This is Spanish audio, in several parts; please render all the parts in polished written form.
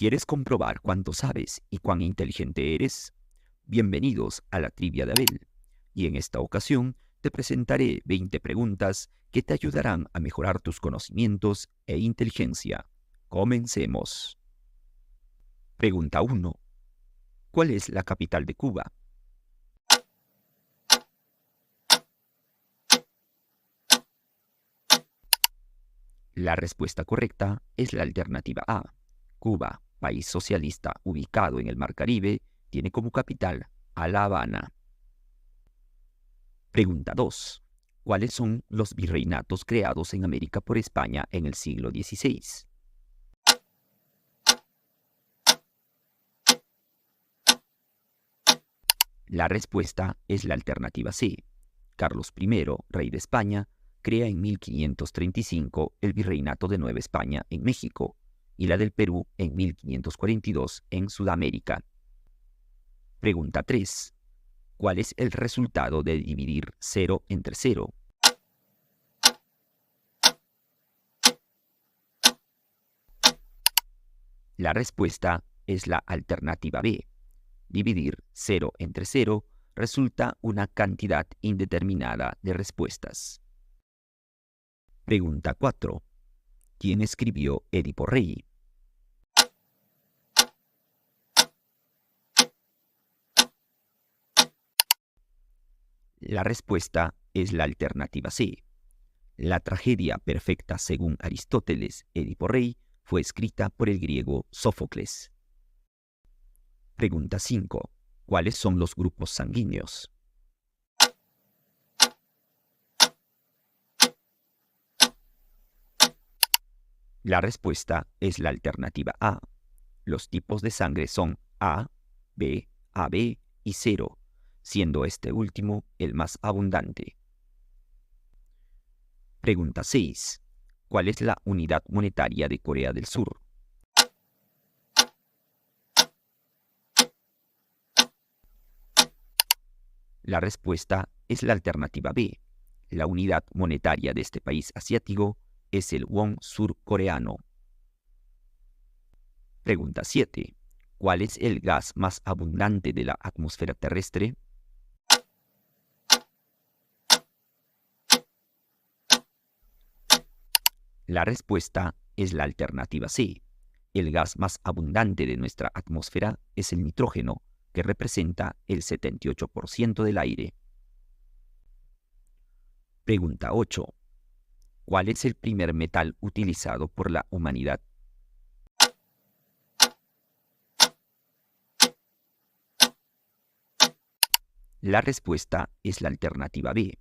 ¿Quieres comprobar cuánto sabes y cuán inteligente eres? Bienvenidos a la Trivia de Abel. Y en esta ocasión te presentaré 20 preguntas que te ayudarán a mejorar tus conocimientos e inteligencia. Comencemos. Pregunta 1. ¿Cuál es la capital de Cuba? La respuesta correcta es la alternativa A. Cuba, país socialista ubicado en el Mar Caribe, tiene como capital a La Habana. Pregunta 2. ¿Cuáles son los virreinatos creados en América por España en el siglo XVI? La respuesta es la alternativa C. Carlos I, rey de España, crea en 1535 el Virreinato de Nueva España en México y la del Perú en 1542 en Sudamérica. Pregunta 3. ¿Cuál es el resultado de dividir 0 entre 0? La respuesta es la alternativa B. Dividir 0 entre 0 resulta una cantidad indeterminada de respuestas. Pregunta 4. ¿Quién escribió Edipo Rey? La respuesta es la alternativa C. La tragedia perfecta según Aristóteles, Edipo Rey, fue escrita por el griego Sófocles. Pregunta 5. ¿Cuáles son los grupos sanguíneos? La respuesta es la alternativa A. Los tipos de sangre son A, B, AB y 0, siendo este último el más abundante. Pregunta 6. ¿Cuál es la unidad monetaria de Corea del Sur? La respuesta es la alternativa B. La unidad monetaria de este país asiático es el won surcoreano. Pregunta 7. ¿Cuál es el gas más abundante de la atmósfera terrestre? La respuesta es la alternativa C. El gas más abundante de nuestra atmósfera es el nitrógeno, que representa el 78% del aire. Pregunta 8. ¿Cuál es el primer metal utilizado por la humanidad? La respuesta es la alternativa B.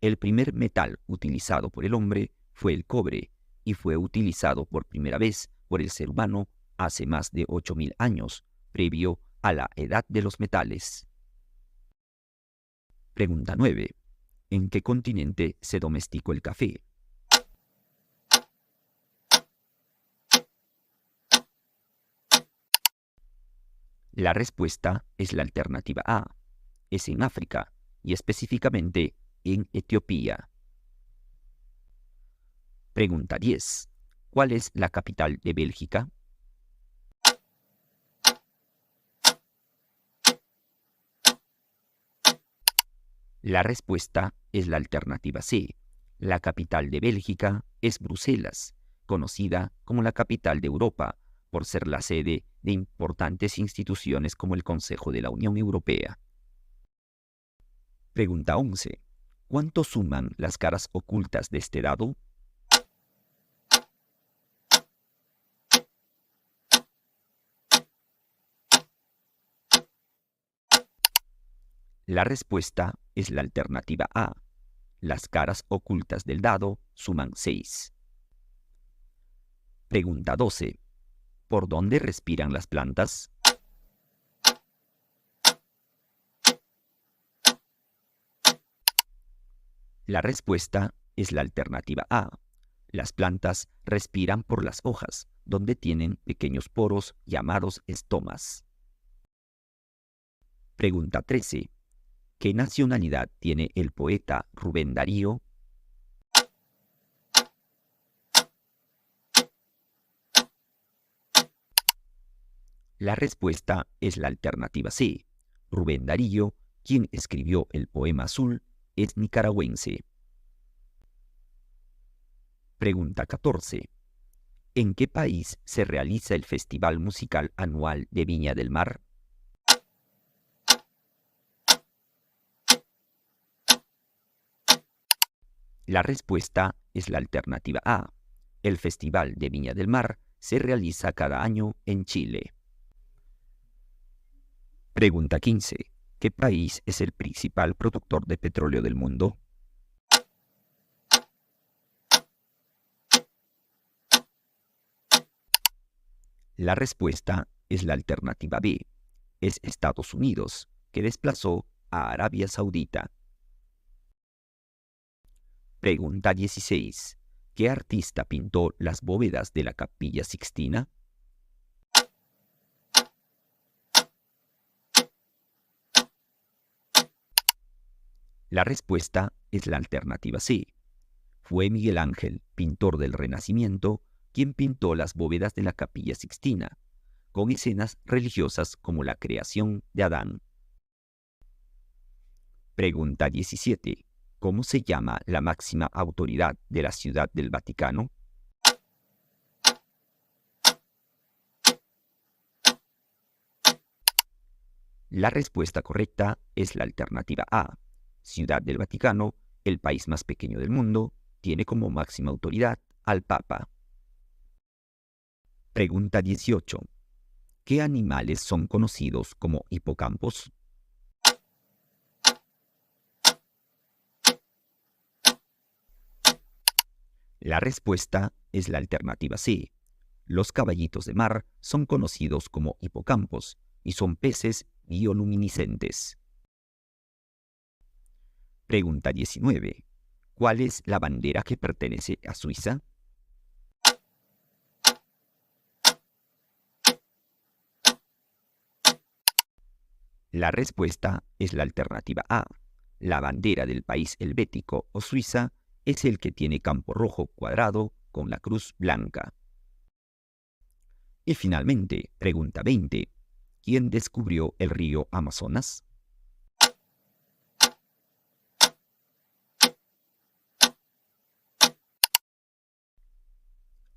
El primer metal utilizado por el hombre fue el cobre y fue utilizado por primera vez por el ser humano hace más de 8.000 años, previo a la edad de los metales. Pregunta 9. ¿En qué continente se domesticó el café? La respuesta es la alternativa A. Es en África y específicamente en Etiopía. Pregunta 10. ¿Cuál es la capital de Bélgica? La respuesta es la alternativa C. La capital de Bélgica es Bruselas, conocida como la capital de Europa, por ser la sede de importantes instituciones como el Consejo de la Unión Europea. Pregunta 11. ¿Cuánto suman las caras ocultas de este dado? La respuesta es la alternativa A. Las caras ocultas del dado suman 6. Pregunta 12. ¿Por dónde respiran las plantas? La respuesta es la alternativa A. Las plantas respiran por las hojas, donde tienen pequeños poros llamados estomas. Pregunta 13. ¿Qué nacionalidad tiene el poeta Rubén Darío? La respuesta es la alternativa C. Rubén Darío, quien escribió el poema Azul, es nicaragüense. Pregunta 14. ¿En qué país se realiza el Festival Musical Anual de Viña del Mar? La respuesta es la alternativa A. El Festival de Viña del Mar se realiza cada año en Chile. Pregunta 15. ¿Qué país es el principal productor de petróleo del mundo? La respuesta es la alternativa B. Es Estados Unidos, que desplazó a Arabia Saudita. Pregunta 16. ¿Qué artista pintó las bóvedas de la Capilla Sixtina? La respuesta es la alternativa C. Fue Miguel Ángel, pintor del Renacimiento, quien pintó las bóvedas de la Capilla Sixtina, con escenas religiosas como la creación de Adán. Pregunta 17. ¿Cómo se llama la máxima autoridad de la Ciudad del Vaticano? La respuesta correcta es la alternativa A. Ciudad del Vaticano, el país más pequeño del mundo, tiene como máxima autoridad al Papa. Pregunta 18. ¿Qué animales son conocidos como hipocampos? La respuesta es la alternativa C. Los caballitos de mar son conocidos como hipocampos y son peces bioluminiscentes. Pregunta 19. ¿Cuál es la bandera que pertenece a Suiza? La respuesta es la alternativa A. La bandera del país helvético o Suiza es el que tiene campo rojo cuadrado con la cruz blanca. Y finalmente, pregunta 20. ¿Quién descubrió el río Amazonas?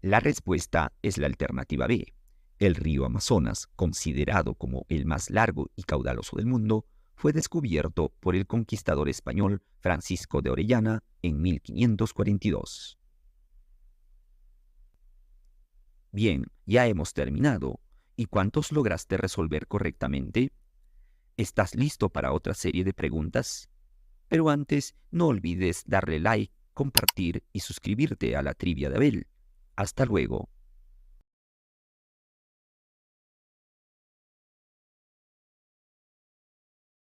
La respuesta es la alternativa B. El río Amazonas, considerado como el más largo y caudaloso del mundo, fue descubierto por el conquistador español Francisco de Orellana en 1542. Bien, ya hemos terminado. ¿Y cuántos lograste resolver correctamente? ¿Estás listo para otra serie de preguntas? Pero antes, no olvides darle like, compartir y suscribirte a la Trivia de Abel. Hasta luego.